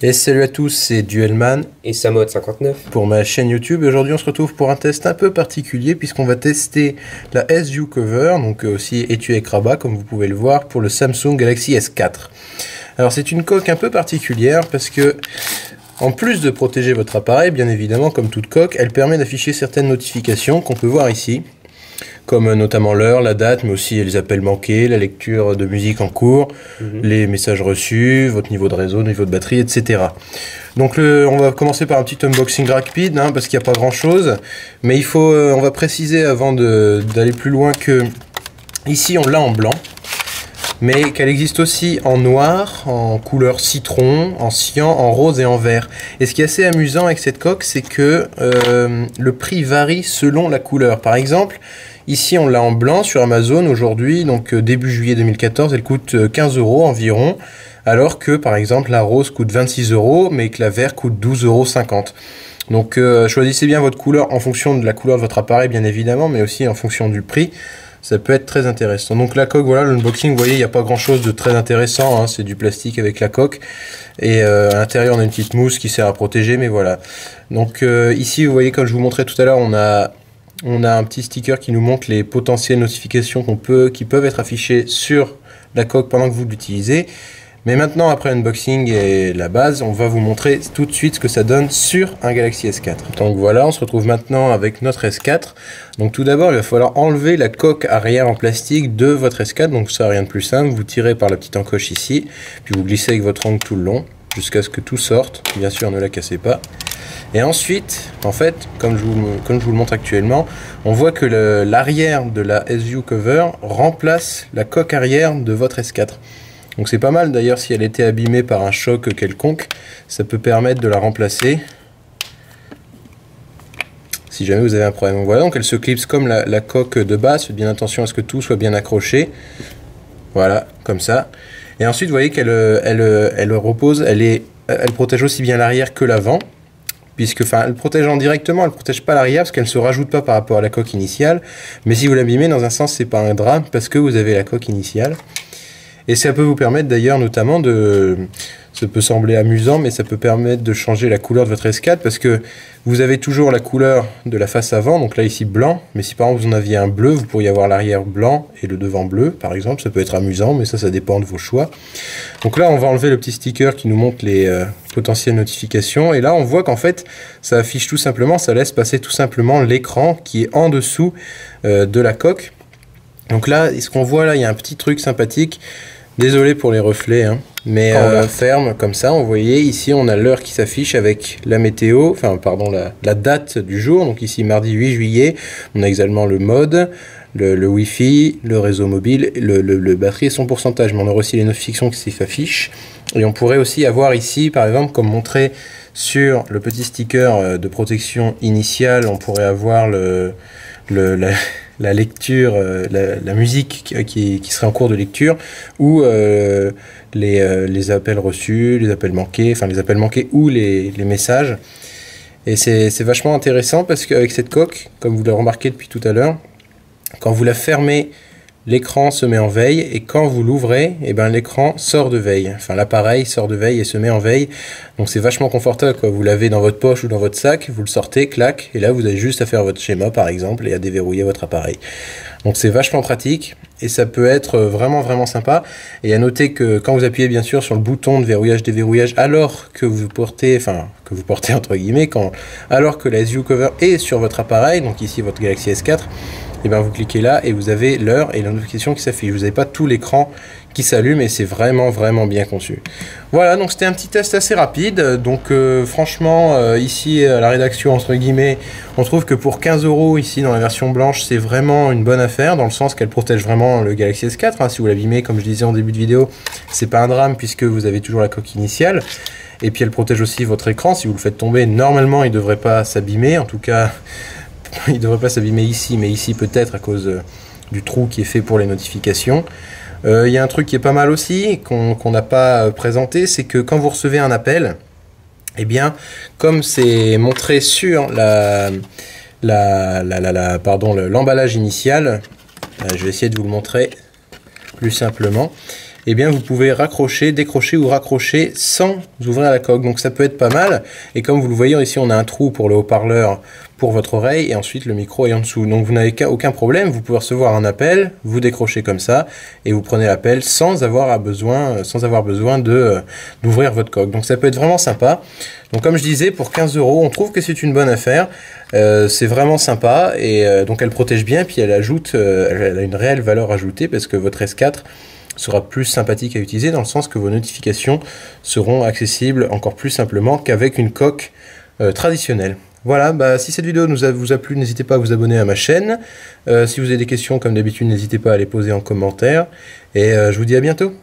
Et salut à tous, c'est Duelman et Samod59 pour ma chaîne YouTube. Aujourd'hui on se retrouve pour un test un peu particulier puisqu'on va tester la SU Cover, donc aussi étui avec rabat comme vous pouvez le voir, pour le Samsung Galaxy S4. Alors c'est une coque un peu particulière parce que en plus de protéger votre appareil, bien évidemment comme toute coque, elle permet d'afficher certaines notifications qu'on peut voir ici, comme notamment l'heure, la date, mais aussi les appels manqués, la lecture de musique en cours, les messages reçus, votre niveau de réseau, niveau de batterie, etc. Donc on va commencer par un petit unboxing rapide, parce qu'il n'y a pas grand chose, mais on va préciser avant d'aller plus loin que ici on l'a en blanc, mais qu'elle existe aussi en noir, en couleur citron, en cyan, en rose et en vert. Et ce qui est assez amusant avec cette coque, c'est que le prix varie selon la couleur. Par exemple, ici on l'a en blanc sur Amazon aujourd'hui, donc début juillet 2014, elle coûte 15 € environ, alors que par exemple la rose coûte 26 €, mais que la vert coûte 12,50 €. Donc choisissez bien votre couleur en fonction de la couleur de votre appareil bien évidemment, mais aussi en fonction du prix. Ça peut être très intéressant. Donc la coque, voilà, l'unboxing, vous voyez, il n'y a pas grand chose de très intéressant, c'est du plastique avec la coque. Et à l'intérieur, on a une petite mousse qui sert à protéger, mais voilà. Donc ici, vous voyez, comme je vous montrais tout à l'heure, on a un petit sticker qui nous montre les potentielles notifications qui peuvent être affichées sur la coque pendant que vous l'utilisez. Mais maintenant, après l'unboxing et la base, on va vous montrer tout de suite ce que ça donne sur un Galaxy S4. Donc voilà, on se retrouve maintenant avec notre S4. Donc tout d'abord, il va falloir enlever la coque arrière en plastique de votre S4. Donc ça, rien de plus simple. Vous tirez par la petite encoche ici, puis vous glissez avec votre ongle tout le long, jusqu'à ce que tout sorte. Bien sûr, ne la cassez pas. Et ensuite, en fait, comme je vous le montre actuellement, on voit que l'arrière de la SU Cover remplace la coque arrière de votre S4. Donc c'est pas mal d'ailleurs si elle était abîmée par un choc quelconque, ça peut permettre de la remplacer si jamais vous avez un problème. Donc voilà, donc elle se clipse comme la coque de base, faites bien attention à ce que tout soit bien accroché. Voilà, comme ça. Et ensuite vous voyez qu'elle repose, elle protège aussi bien l'arrière que l'avant. Puisque, elle protège indirectement, elle ne protège pas l'arrière parce qu'elle ne se rajoute pas par rapport à la coque initiale. Mais si vous l'abîmez, dans un sens, c'est pas un drame parce que vous avez la coque initiale. Et ça peut vous permettre d'ailleurs notamment ça peut sembler amusant, mais ça peut permettre de changer la couleur de votre S4 parce que vous avez toujours la couleur de la face avant, donc là ici blanc, mais si par exemple vous en aviez un bleu, vous pourriez avoir l'arrière blanc et le devant bleu par exemple, ça peut être amusant, mais ça dépend de vos choix. Donc là on va enlever le petit sticker qui nous montre les potentielles notifications, et là on voit qu'en fait ça affiche tout simplement, ça laisse passer tout simplement l'écran qui est en dessous de la coque. Donc là, ce qu'on voit là, il y a un petit truc sympathique. Désolé pour les reflets, mais ferme comme ça. Vous voyez ici, on a l'heure qui s'affiche avec la météo, la date du jour. Donc ici, mardi 8 juillet, on a également le mode, le Wi-Fi, le réseau mobile, le batterie et son pourcentage. Mais on aura aussi les notifications qui s'affichent. Et on pourrait aussi avoir ici, par exemple, comme montré sur le petit sticker de protection initiale, on pourrait avoir la lecture, la musique qui serait en cours de lecture, ou les appels reçus, les appels manqués, ou les messages. Et c'est vachement intéressant parce qu'avec cette coque, comme vous l'avez remarqué depuis tout à l'heure, quand vous la fermez, l'écran se met en veille, et quand vous l'ouvrez, l'écran sort de veille. L'appareil sort de veille et se met en veille. Donc c'est vachement confortable, quoi. Vous l'avez dans votre poche ou dans votre sac, vous le sortez, clac, et là vous avez juste à faire votre schéma par exemple et à déverrouiller votre appareil. Donc c'est vachement pratique et ça peut être vraiment vraiment sympa. Et à noter que quand vous appuyez bien sûr sur le bouton de verrouillage déverrouillage alors que vous portez, entre guillemets, alors que la SU Cover est sur votre appareil, donc ici votre Galaxy S4, et vous cliquez là et vous avez l'heure et la notification qui s'affiche. Vous n'avez pas tout l'écran qui s'allume et c'est vraiment vraiment bien conçu. Voilà, donc c'était un petit test assez rapide. Donc franchement, ici à la rédaction entre guillemets, on trouve que pour 15 € ici dans la version blanche, c'est vraiment une bonne affaire dans le sens qu'elle protège vraiment le Galaxy S4. Si vous l'abîmez, comme je disais en début de vidéo, c'est pas un drame puisque vous avez toujours la coque initiale. Et puis elle protège aussi votre écran. Si vous le faites tomber, normalement il ne devrait pas s'abîmer. En tout cas, il ne devrait pas s'abîmer ici, mais ici peut-être à cause du trou qui est fait pour les notifications. Il y a un truc qui est pas mal aussi, qu'on n'a pas présenté, c'est que quand vous recevez un appel, comme c'est montré sur l'emballage initial, je vais essayer de vous le montrer plus simplement. eh bien vous pouvez raccrocher, décrocher ou raccrocher sans ouvrir la coque. Donc ça peut être pas mal. Et comme vous le voyez ici, on a un trou pour le haut-parleur pour votre oreille et ensuite le micro est en dessous. Donc vous n'avez aucun problème, vous pouvez recevoir un appel, vous décrochez comme ça et vous prenez l'appel sans avoir besoin d'ouvrir votre coque. Donc ça peut être vraiment sympa. Donc comme je disais, pour 15 €, on trouve que c'est une bonne affaire. C'est vraiment sympa et donc elle protège bien, puis elle a une réelle valeur ajoutée parce que votre S4 sera plus sympathique à utiliser dans le sens que vos notifications seront accessibles encore plus simplement qu'avec une coque traditionnelle. Voilà, bah, si cette vidéo vous a plu, n'hésitez pas à vous abonner à ma chaîne. Si vous avez des questions, comme d'habitude, n'hésitez pas à les poser en commentaire. Et je vous dis à bientôt.